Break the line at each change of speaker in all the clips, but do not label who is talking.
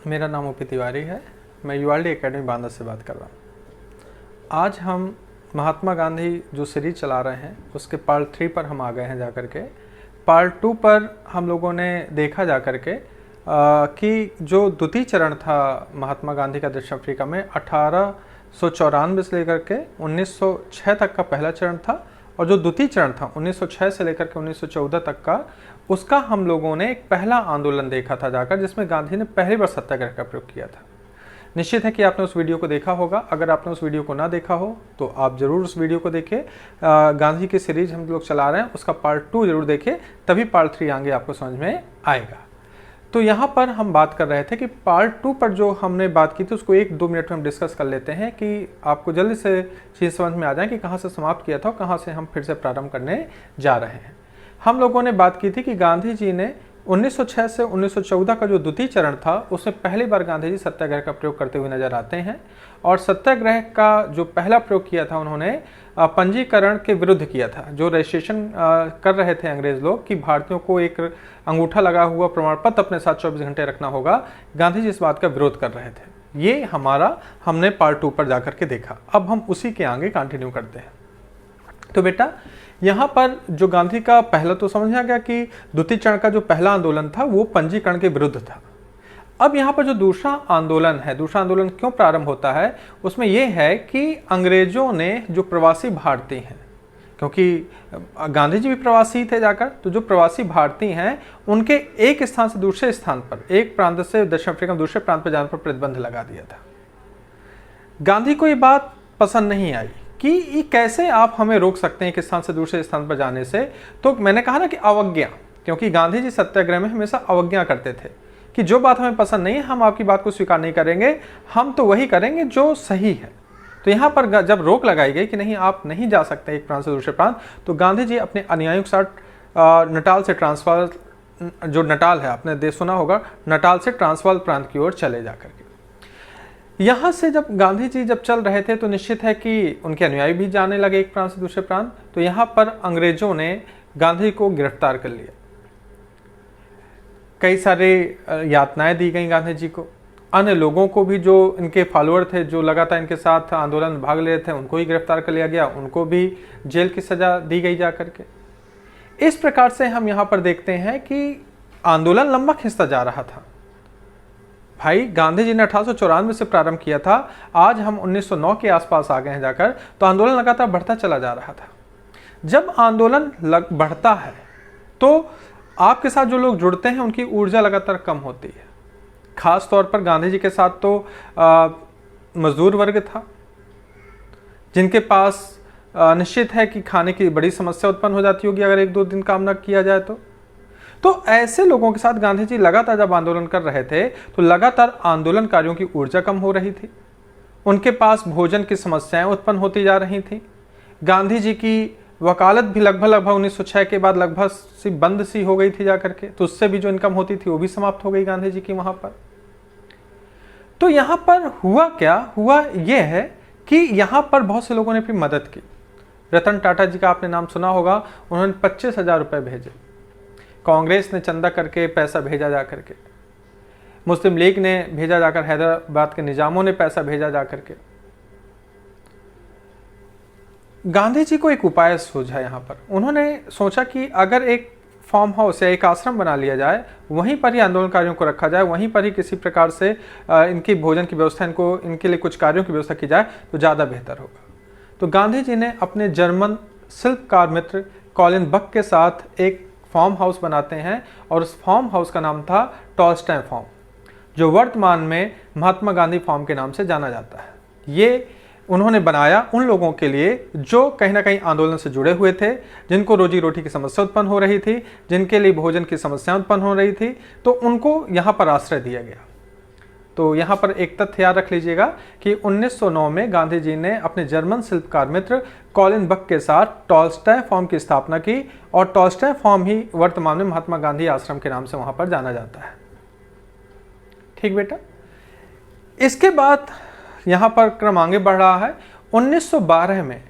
मेरा नाम ओपी तिवारी है। मैं यूआरडी एकेडमी बांदा से बात कर रहा हूँ। आज हम महात्मा गांधी जो सीरीज चला रहे हैं उसके पार्ट 3 पर हम आ गए हैं जाकर के। पार्ट 2 पर हम लोगों ने देखा जाकर के कि जो द्वितीय चरण था महात्मा गांधी का दक्षिण अफ्रीका में 1894 से लेकर के 1906 तक का पहला चरण था, और जो द्वितीय चरण था 1906 से लेकर के 1914 तक का, उसका हम लोगों ने एक पहला आंदोलन देखा था जाकर, जिसमें गांधी ने पहली बार सत्याग्रह का प्रयोग किया था। निश्चित है कि आपने उस वीडियो को देखा होगा। अगर आपने उस वीडियो को ना देखा हो तो आप ज़रूर उस वीडियो को देखिए। गांधी की सीरीज हम लोग चला रहे हैं, उसका पार्ट 2 जरूर देखिए, तभी पार्ट 3 आगे आपको समझ में आएगा। तो यहाँ पर हम बात कर रहे थे कि पार्ट 2 पर जो हमने बात की थी उसको 1-2 मिनट में हम डिस्कस कर लेते हैं कि आपको जल्दी से चीज़ समझ में आ जाए कि कहाँ से समाप्त किया था और कहाँ से हम फिर से प्रारंभ करने जा रहे हैं। हम लोगों ने बात की थी कि गांधी जी ने 1906 से 1914 का जो द्वितीय चरण था उसमें पहली बार गांधी जी सत्याग्रह का प्रयोग करते हुए नजर आते हैं, और सत्याग्रह का जो पहला प्रयोग किया था उन्होंने पंजीकरण के विरुद्ध किया था। जो रजिस्ट्रेशन कर रहे थे अंग्रेज लोग कि भारतीयों को एक अंगूठा लगा हुआ प्रमाण पत्र अपने साथ 24 घंटे रखना होगा, गांधी जी इस बात का विरोध कर रहे थे। ये हमने पार्ट 2 पर जाकर के देखा। अब हम उसी के आगे कंटिन्यू करते हैं। तो बेटा, यहाँ पर जो गांधी का पहला तो समझ आ गया कि द्वितीय चरण का जो पहला आंदोलन था वो पंजीकरण के विरुद्ध था। अब यहाँ पर जो दूसरा आंदोलन है, दूसरा आंदोलन क्यों प्रारंभ होता है, उसमें यह है कि अंग्रेजों ने जो प्रवासी भारतीय हैं, क्योंकि गांधी जी भी प्रवासी थे जाकर, तो जो प्रवासी भारतीय हैं उनके एक स्थान से दूसरे स्थान पर, एक प्रांत से दक्षिण अफ्रीका में दूसरे प्रांत पर जाने पर प्रतिबंध लगा दिया था। गांधी को ये बात पसंद नहीं आई कि ये कैसे आप हमें रोक सकते हैं एक स्थान से दूसरे स्थान पर जाने से। तो मैंने कहा ना कि अवज्ञा, क्योंकि गांधी जी सत्याग्रह में हमेशा अवज्ञा करते थे कि जो बात हमें पसंद नहीं है हम आपकी बात को स्वीकार नहीं करेंगे, हम तो वही करेंगे जो सही है। तो यहाँ पर जब रोक लगाई गई कि नहीं, आप नहीं जा सकते एक प्रांत से दूसरे प्रांत, तो गांधी जी अपने अनुयायियों के साथ नटाल से ट्रांसवाल, जो नटाल है आपने देश सुना होगा, नटाल से ट्रांसवाल प्रांत की ओर चले जाकर के। यहाँ से जब गांधी जी जब चल रहे थे तो निश्चित है कि उनके अनुयायी भी जाने लगे एक प्रांत से दूसरे प्रांत। तो यहाँ पर अंग्रेजों ने गांधी को गिरफ्तार कर लिया। कई सारे यातनाएं दी गई गांधी जी को। अन्य लोगों को भी, जो इनके फॉलोअर थे, जो लगातार इनके साथ आंदोलन में भाग ले रहे थे, उनको ही गिरफ्तार कर लिया गया, उनको भी जेल की सजा दी गई जाकर के। इस प्रकार से हम यहाँ पर देखते हैं कि आंदोलन लंबा खिंचता जा रहा था। भाई, गांधी जी ने 1894 से प्रारंभ किया था, आज हम 1909 के आसपास आ गए हैं जाकर, तो आंदोलन लगातार बढ़ता चला जा रहा था। जब आंदोलन बढ़ता है तो आपके साथ जो लोग जुड़ते हैं उनकी ऊर्जा लगातार कम होती है। खास तौर पर गांधी जी के साथ तो मजदूर वर्ग था, जिनके पास निश्चित है कि खाने की बड़ी समस्या उत्पन्न हो जाती होगी अगर 1-2 दिन काम न किया जाए तो ऐसे लोगों के साथ गांधी जी लगातार जब आंदोलन कर रहे थे तो लगातार आंदोलनकारियों की ऊर्जा कम हो रही थी। उनके पास भोजन की समस्याएं उत्पन्न होती जा रही थी। गांधी जी की वकालत भी लगभग 1906 के बाद लगभग सी बंद सी हो गई थी जाकर के, तो उससे भी जो इनकम होती थी वो भी समाप्त हो गई गांधी जी की वहां पर। तो यहां पर हुआ क्या, हुआ यह है कि यहां पर बहुत से लोगों ने फिर मदद की। रतन टाटा जी का आपने नाम सुना होगा, उन्होंने 25,000 रुपए भेजे। कांग्रेस ने चंदा करके पैसा भेजा जा करके, मुस्लिम लीग ने भेजा जाकर, हैदराबाद के निजामों ने पैसा भेजा जा करके। गांधी जी को एक उपाय सूझा। यहाँ पर उन्होंने सोचा कि अगर एक फार्म हाउस या एक आश्रम बना लिया जाए, वहीं पर ही आंदोलनकारियों को रखा जाए, वहीं पर ही किसी प्रकार से इनकी भोजन की व्यवस्था, इनके लिए कुछ कार्यों की व्यवस्था की जाए तो ज़्यादा बेहतर होगा। तो गांधी जी ने अपने जर्मन शिल्पकार मित्र कॉलिन बक के साथ एक फार्म हाउस बनाते हैं, और उस फार्म हाउस का नाम था टॉलस्टॉय फार्म, जो वर्तमान में महात्मा गांधी फार्म के नाम से जाना जाता है। ये उन्होंने बनाया उन लोगों के लिए जो कहीं ना कहीं आंदोलन से जुड़े हुए थे, जिनको रोजी रोटी की समस्या उत्पन्न हो रही थी, जिनके लिए भोजन की समस्या उत्पन्न हो रही थी, तो उनको यहाँ पर आश्रय दिया गया। तो यहाँ पर एक तथ्य याद रख लीजिएगा कि 1909 में गांधी जी ने अपने जर्मन शिल्पकार मित्र कॉलिन बक के साथ टॉलस्टॉय फार्म की स्थापना की, और टॉलस्टॉय फार्म ही वर्तमान में महात्मा गांधी आश्रम के नाम से वहां पर जाना जाता है। ठीक बेटा, इसके बाद यहाँ पर क्रम आगे बढ़ रहा है। 1912 में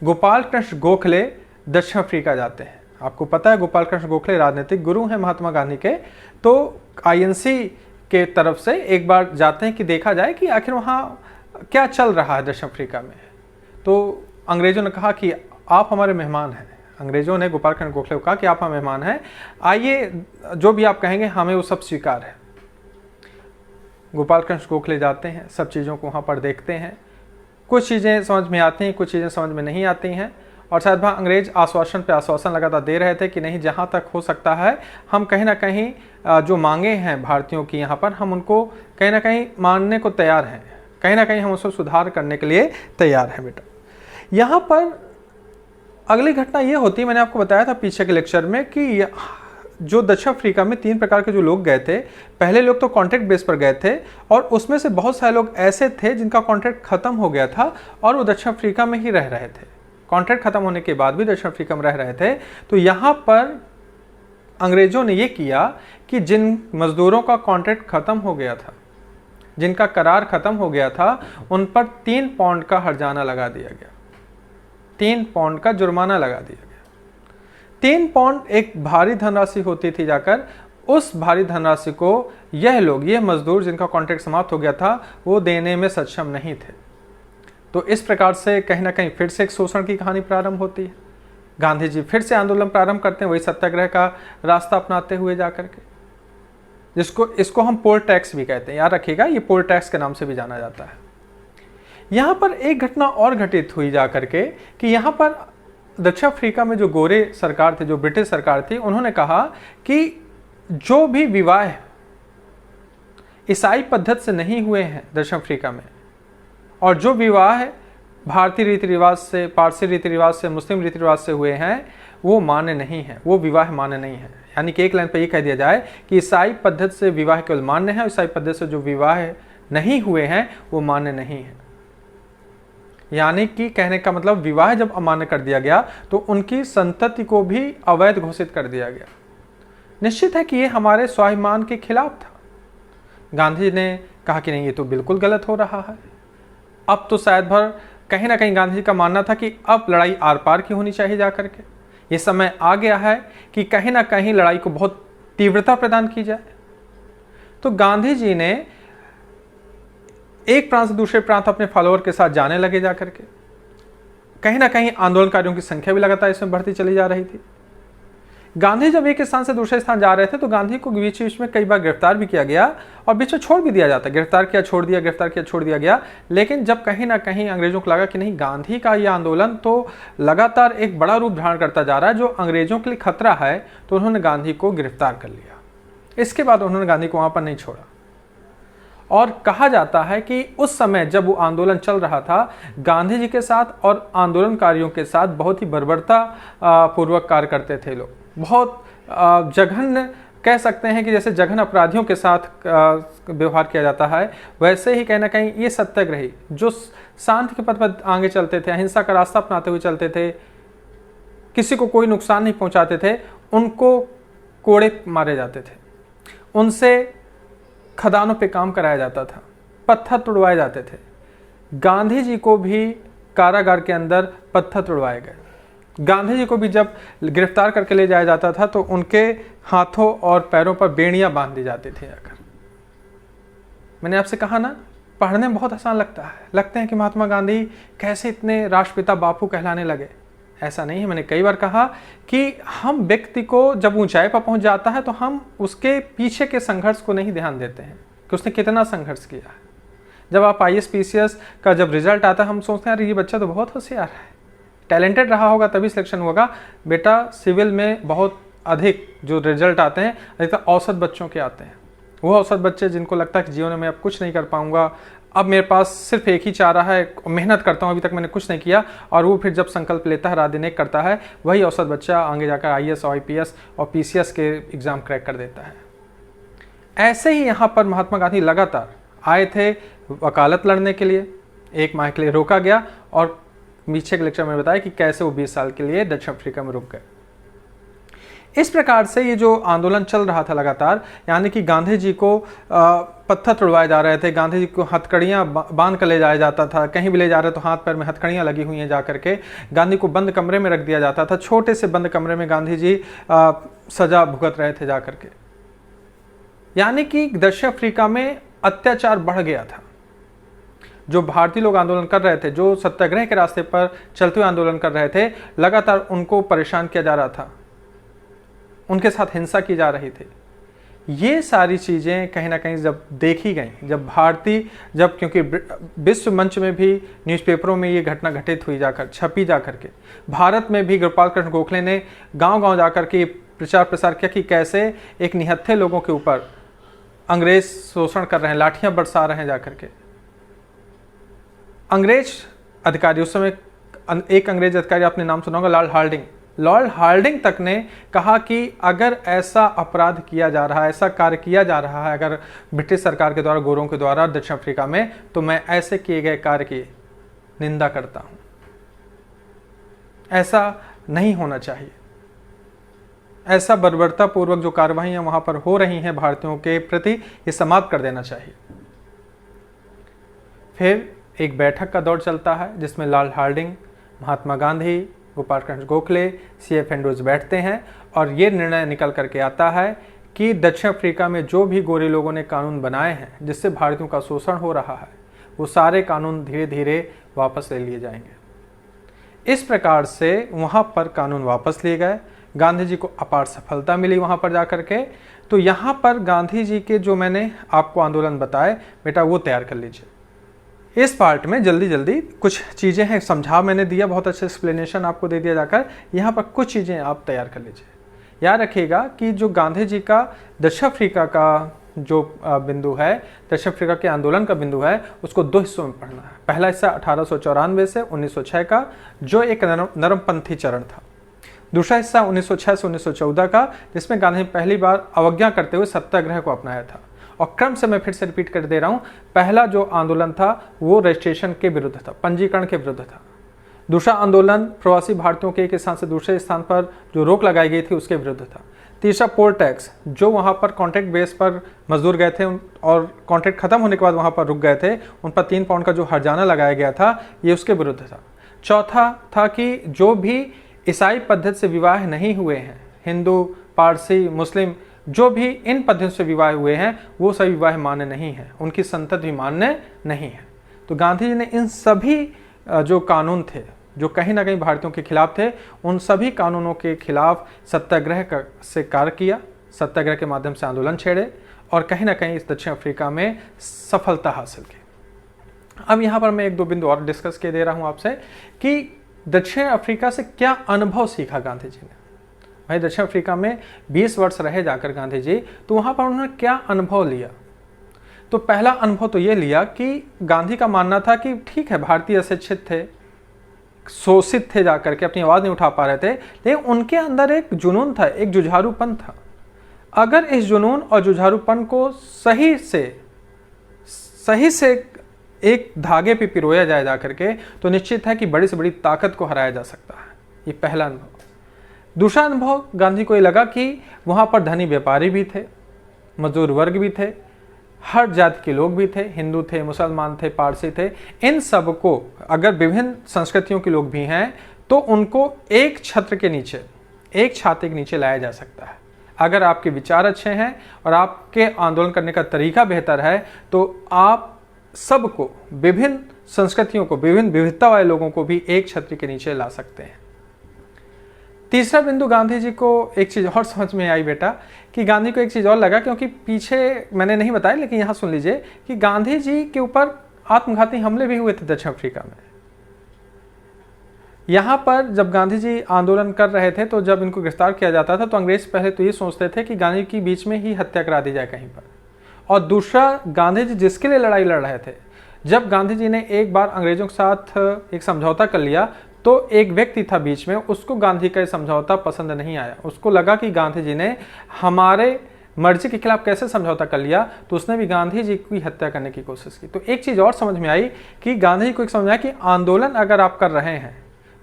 गोपाल कृष्ण गोखले दक्षिण अफ्रीका जाते हैं। आपको पता है गोपाल कृष्ण गोखले राजनीतिक गुरु हैं महात्मा गांधी के। तो आईएनसी के तरफ से एक बार जाते हैं कि देखा जाए कि आखिर वहाँ क्या चल रहा है दक्षिण अफ्रीका में। तो अंग्रेज़ों ने कहा कि आप हमारे मेहमान हैं। अंग्रेज़ों ने गोपाल कृष्ण गोखले को कहा कि आप हमारे मेहमान हैं, आइए जो भी आप कहेंगे हमें वो सब स्वीकार है। गोपाल कृष्ण गोखले जाते हैं, सब चीज़ों को वहाँ पर देखते हैं, कुछ चीज़ें समझ में आती हैं, कुछ चीज़ें समझ में नहीं आती हैं, और शायद वहाँ अंग्रेज आश्वासन पे आश्वासन लगातार दे रहे थे कि नहीं, जहाँ तक हो सकता है हम कहीं ना कहीं जो मांगे हैं भारतीयों की यहाँ पर, हम उनको कहीं ना कहीं मानने को तैयार हैं, कहीं ना कहीं हम उसको सुधार करने के लिए तैयार हैं। बेटा यहाँ पर अगली घटना ये होती है, मैंने आपको बताया था पीछे के लेक्चर में कि जो दक्षिण अफ्रीका में 3 प्रकार के जो लोग गए थे, पहले लोग तो कॉन्ट्रैक्ट बेस पर गए थे और उसमें से बहुत सारे लोग ऐसे थे जिनका कॉन्ट्रैक्ट खत्म हो गया था और वो दक्षिण अफ्रीका में ही रह रहे थे। कॉन्ट्रैक्ट खत्म होने के बाद भी दक्षिण अफ्रीका में रह रहे थे। तो यहाँ पर अंग्रेजों ने ये किया कि जिन मजदूरों का कॉन्ट्रैक्ट खत्म हो गया था, जिनका करार खत्म हो गया था, उन पर 3 पाउंड का हर्जाना लगा दिया गया, 3 पाउंड का जुर्माना लगा दिया गया। 3 पाउंड एक भारी धनराशि होती थी, जाकर उस भारी धनराशि को यह लोग, ये मजदूर जिनका कॉन्ट्रैक्ट समाप्त हो गया था, वो देने में सक्षम नहीं थे। तो इस प्रकार से कहीं ना कहीं फिर से एक शोषण की कहानी प्रारंभ होती है। गांधी जी फिर से आंदोलन प्रारंभ करते हैं, वही सत्याग्रह का रास्ता अपनाते हुए जाकर के, इसको हम पोल टैक्स भी कहते हैं, याद रखिएगा, ये पोल टैक्स के नाम से भी जाना जाता है। यहाँ पर एक घटना और घटित हुई जाकर के कि यहाँ पर दक्षिण अफ्रीका में जो गोरे सरकार थे, जो ब्रिटिश सरकार थी, उन्होंने कहा कि जो भी विवाह ईसाई पद्धति से नहीं हुए हैं दक्षिण अफ्रीका में, और जो विवाह भारतीय रीति रिवाज से, पारसी रीति रिवाज से, मुस्लिम रीति रिवाज से हुए हैं, वो मान्य नहीं है, वो विवाह मान्य नहीं है। यानी कि एक लाइन पर ये कह दिया जाए कि ईसाई पद्धति से विवाह केवल मान्य है, ईसाई पद्धति से जो विवाह नहीं हुए हैं वो मान्य नहीं है। यानी कि कहने का मतलब, विवाह जब अमान्य कर दिया गया तो उनकी संतति को भी अवैध घोषित कर दिया गया। निश्चित है कि ये हमारे स्वाभिमान के खिलाफ था। गांधी ने कहा कि नहीं, ये तो बिल्कुल गलत हो रहा है। अब तो शायद भर कहीं ना कहीं गांधी जी का मानना था कि अब लड़ाई आर पार की होनी चाहिए जाकर के, ये समय आ गया है कि कहीं ना कहीं लड़ाई को बहुत तीव्रता प्रदान की जाए। तो गांधी जी ने एक प्रांत से दूसरे प्रांत अपने फॉलोअर के साथ जाने लगे जाकर के। कहीं ना कहीं आंदोलनकारियों की संख्या भी लगातार इसमें बढ़ती चली जा रही थी। गांधी जब एक स्थान से दूसरे स्थान जा रहे थे तो गांधी को बीच बीच में कई बार गिरफ्तार भी किया गया और बीच में छोड़ भी दिया जाता, गिरफ्तार किया छोड़ दिया, गिरफ्तार किया छोड़ दिया गया। लेकिन जब कहीं ना कहीं अंग्रेजों को लगा कि नहीं, गांधी का यह आंदोलन तो लगातार एक बड़ा रूप धारण करता जा रहा है, जो अंग्रेजों के लिए खतरा है, तो उन्होंने गांधी को गिरफ्तार कर लिया। इसके बाद उन्होंने गांधी को वहां पर नहीं छोड़ा। और कहा जाता है कि उस समय जब वो आंदोलन चल रहा था, गांधी जी के साथ और आंदोलनकारियों के साथ बहुत ही बर्बरता पूर्वक कार्य करते थे लोग। बहुत जघन्य कह सकते हैं कि जैसे जघन्य अपराधियों के साथ व्यवहार किया जाता है, वैसे ही कहीं ना कहीं ये सत्याग्रही जो शांति के पथ पर आगे चलते थे, अहिंसा का रास्ता अपनाते हुए चलते थे, किसी को कोई नुकसान नहीं पहुंचाते थे, उनको कोड़े मारे जाते थे, उनसे खदानों पे काम कराया जाता था, पत्थर तुड़वाए जाते थे। गांधी जी को भी कारागार के अंदर पत्थर तुड़वाए गए। गांधी जी को भी जब गिरफ्तार करके ले जाया जाता था तो उनके हाथों और पैरों पर बेड़ियां बांध दी जाती थी आकर। मैंने आपसे कहा ना, पढ़ने में बहुत आसान लगते हैं कि महात्मा गांधी कैसे इतने राष्ट्रपिता बापू कहलाने लगे। ऐसा नहीं है। मैंने कई बार कहा कि हम व्यक्ति को जब ऊंचाई पर पहुंच जाता है तो हम उसके पीछे के संघर्ष को नहीं ध्यान देते हैं कि उसने कितना संघर्ष किया है। जब आप IAS PCS का जब रिजल्ट आता है, हम सोचते हैं अरे ये बच्चा तो बहुत होशियार है, टैलेंटेड रहा होगा तभी सिलेक्शन होगा। बेटा सिविल में बहुत अधिक जो रिजल्ट आते हैं अधिकतर औसत बच्चों के आते हैं। वो औसत बच्चे जिनको लगता है कि जीवन में अब कुछ नहीं कर पाऊंगा, अब मेरे पास सिर्फ एक ही चारा है, मेहनत करता हूँ, अभी तक मैंने कुछ नहीं किया, और वो फिर जब संकल्प लेता है, रात दिन एक करता है, वही औसत बच्चा आगे जाकर IAS और IPS और PCS के एग्ज़ाम क्रैक कर देता है। ऐसे ही यहाँ पर महात्मा गांधी लगातार आए थे वकालत लड़ने के लिए। 1 माह के लिए रोका गया और पीछे के लेक्चर में बताया कि कैसे वो 20 साल के लिए दक्षिण अफ्रीका में रुक गए। इस प्रकार से ये जो आंदोलन चल रहा था लगातार, यानी कि गांधी जी को पत्थर तुड़वाए जा रहे थे, गांधी जी को हथकड़ियाँ बांध कर ले जाया जाता था, कहीं भी ले जा रहे तो हाथ पैर में हथकड़ियाँ लगी हुई हैं जा करके। गांधी को बंद कमरे में रख दिया जाता था, छोटे से बंद कमरे में गांधी जी सजा भुगत रहे थे जा करके। यानी कि दक्षिण अफ्रीका में अत्याचार बढ़ गया था। जो भारतीय लोग आंदोलन कर रहे थे, जो सत्याग्रह के रास्ते पर चलते हुए आंदोलन कर रहे थे, लगातार उनको परेशान किया जा रहा था, उनके साथ हिंसा की जा रही थी। ये सारी चीज़ें कहीं ना कहीं जब देखी गई, जब क्योंकि विश्व मंच में भी न्यूज़पेपरों में ये घटना घटित हुई, छपी जा करके, भारत में भी गोपाल कृष्ण गोखले ने गांव-गांव जाकर के प्रचार प्रसार किया कि कैसे एक निहत्थे लोगों के ऊपर अंग्रेज शोषण कर रहे हैं, लाठियां बरसा रहे हैं जाकर के। अंग्रेज अधिकारी, उस समय एक अंग्रेज अधिकारी आपने नाम सुना होगा, लॉर्ड हार्डिंग तक ने कहा कि अगर ऐसा अपराध किया जा रहा है, ऐसा कार्य किया जा रहा है अगर ब्रिटिश सरकार के द्वारा, गोरों के द्वारा दक्षिण अफ्रीका में, तो मैं ऐसे किए गए कार्य की निंदा करता हूं। ऐसा नहीं होना चाहिए। ऐसा बर्बरतापूर्वक जो कार्रवाइयां वहां पर हो रही हैं भारतीयों के प्रति, ये समाप्त कर देना चाहिए। फिर एक बैठक का दौर चलता है जिसमें Lord Hardinge, Mahatma Gandhi, Gopal Krishna Gokhale, C.F. Andrews बैठते हैं और ये निर्णय निकल करके आता है कि दक्षिण अफ्रीका में जो भी गोरे लोगों ने कानून बनाए हैं जिससे भारतीयों का शोषण हो रहा है, वो सारे कानून धीरे धीरे वापस ले लिए जाएंगे। इस प्रकार से वहाँ पर कानून वापस लिए गए। गांधी जी को अपार सफलता मिली वहाँ पर जाकर के। तो यहाँ पर गांधी जी के जो मैंने आपको आंदोलन बताए, बेटा वो तैयार कर लीजिए। इस पार्ट में जल्दी कुछ चीज़ें हैं, समझा मैंने दिया, बहुत अच्छा एक्सप्लेनेशन आपको दे दिया जाकर। यहाँ पर कुछ चीज़ें आप तैयार कर लीजिए। याद रखिएगा कि जो गांधी जी का दक्षिण अफ्रीका का जो बिंदु है, दक्षिण अफ्रीका के आंदोलन का बिंदु है, उसको दो हिस्सों में पढ़ना है। पहला हिस्सा 1894 से 1906 का, जो एक नरमपंथी चरण था। दूसरा हिस्सा 1906 से 1914 का, जिसमें गांधी ने पहली बार अवज्ञा करते हुए सत्याग्रह को अपनाया था। और क्रम से मैं फिर से रिपीट कर दे रहा हूं, पहला जो आंदोलन था वो रजिस्ट्रेशन के विरुद्ध था, पंजीकरण के विरुद्ध था। दूसरा आंदोलन प्रवासी भारतीयों के एक स्थान से दूसरे स्थान पर जो रोक लगाई गई थी उसके विरुद्ध था। तीसरा पोल टैक्स, जो वहां पर कॉन्ट्रैक्ट बेस पर मजदूर गए थे और कॉन्ट्रैक्ट खत्म होने के बाद वहां पर रुक गए थे, उन पर 3 पाउंड का जो हर्जाना लगाया गया था, ये उसके विरुद्ध था। चौथा था कि जो भी ईसाई पद्धति से विवाह नहीं हुए हैं, हिंदू, पारसी, मुस्लिम, जो भी इन पद्धतियों से विवाह हुए हैं, वो सभी विवाह मान्य नहीं है, उनकी संतति भी मान्य नहीं है। तो गांधी जी ने इन सभी जो कानून थे, जो कहीं ना कहीं भारतीयों के खिलाफ थे, उन सभी कानूनों के खिलाफ सत्याग्रह से कार्य किया, सत्याग्रह के माध्यम से आंदोलन छेड़े और कहीं ना कहीं इस दक्षिण अफ्रीका में सफलता हासिल की। अब यहाँ पर मैं 1-2 बिंदु और डिस्कस के दे रहा हूँ आपसे कि दक्षिण अफ्रीका से क्या अनुभव सीखा गांधी जी ने। भाई दक्षिण अफ्रीका में 20 वर्ष रहे जाकर गांधी जी, तो वहाँ पर उन्होंने क्या अनुभव लिया। तो पहला अनुभव तो ये लिया कि गांधी का मानना था कि ठीक है, भारतीय अशिक्षित थे, शोषित थे, जाकर के अपनी आवाज़ नहीं उठा पा रहे थे, लेकिन उनके अंदर एक जुनून था, एक जुझारूपन था। अगर इस जुनून और जुझारूपन को सही से एक धागे पे पिरोया जाए जाकर के, तो निश्चित है कि बड़ी से बड़ी ताकत को हराया जा सकता है। ये पहला अनुभव। दूसरा अनुभव गांधी को ये लगा कि वहाँ पर धनी व्यापारी भी थे, मजदूर वर्ग भी थे, हर जाति के लोग भी थे, हिंदू थे, मुसलमान थे, पारसी थे। इन सब को, अगर विभिन्न संस्कृतियों के लोग भी हैं, तो उनको एक छत्र के नीचे, एक छाते के नीचे लाया जा सकता है। अगर आपके विचार अच्छे हैं और आपके आंदोलन करने का तरीका बेहतर है, तो आप सबको, विभिन्न संस्कृतियों को, विभिन्न विविधता वाले लोगों को भी एक छत्र के नीचे ला सकते हैं। तीसरा बिंदु, गांधी जी को एक चीज़ और समझ में आई बेटा, कि गांधी को एक चीज़ और लगा, क्योंकि पीछे मैंने नहीं बताया लेकिन यहाँ सुन लीजिए कि गांधी जी के ऊपर आत्मघाती हमले भी हुए थे दक्षिण अफ्रीका में। यहाँ पर जब गांधी जी आंदोलन कर रहे थे, तो जब इनको गिरफ्तार किया जाता था, तो अंग्रेज पहले तो ये सोचते थे कि गांधी की बीच में ही हत्या करा दी जाए कहीं पर। और दूसरा, गांधी जी जिसके लिए लड़ाई लड़ रहे थे, जब गांधी जी ने एक बार अंग्रेजों के साथ एक समझौता कर लिया, तो एक व्यक्ति था बीच में, उसको गांधी का समझौता पसंद नहीं आया। उसको लगा कि गांधी जी ने हमारे मर्जी के खिलाफ कैसे समझौता कर लिया, तो उसने भी गांधी जी की हत्या करने की कोशिश की। तो एक चीज़ और समझ में आई कि गांधी जी को एक समझ आया कि आंदोलन अगर आप कर रहे हैं,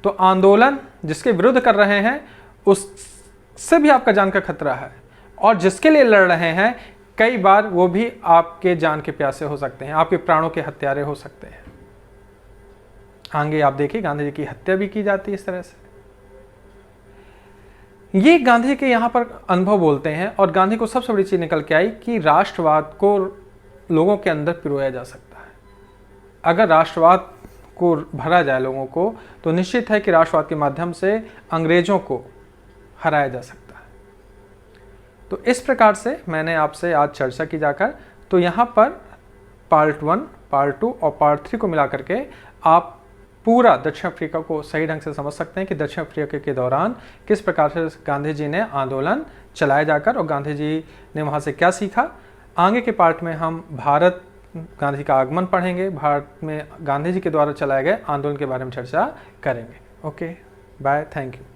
तो आंदोलन जिसके विरुद्ध कर रहे हैं उससे भी आपका जान का खतरा है, और जिसके लिए लड़ रहे हैं कई बार वो भी आपके जान के प्यासे हो सकते हैं, आपके प्राणों के हत्यारे हो सकते हैं। आगे आप देखिए गांधी जी की हत्या भी की जाती है इस तरह से। ये गांधी के यहाँ पर अनुभव बोलते हैं, और गांधी को सबसे बड़ी चीज़ निकल के आई कि राष्ट्रवाद को लोगों के अंदर पिरोया जा सकता है। अगर राष्ट्रवाद को भरा जाए लोगों को, तो निश्चित है कि राष्ट्रवाद के माध्यम से अंग्रेजों को हराया जा सकता है। तो इस प्रकार से मैंने आपसे आज चर्चा की जाकर, तो यहाँ पर पार्ट 1, पार्ट 2 और पार्ट 3 को मिला करके आप पूरा दक्षिण अफ्रीका को सही ढंग से समझ सकते हैं कि दक्षिण अफ्रीका के दौरान किस प्रकार से गांधी जी ने आंदोलन चलाया जाकर और गांधी जी ने वहाँ से क्या सीखा। आगे के पार्ट में हम भारत गांधी का आगमन पढ़ेंगे, भारत में गांधी जी के द्वारा चलाए गए आंदोलन के बारे में चर्चा करेंगे। Okay, bye, thank you.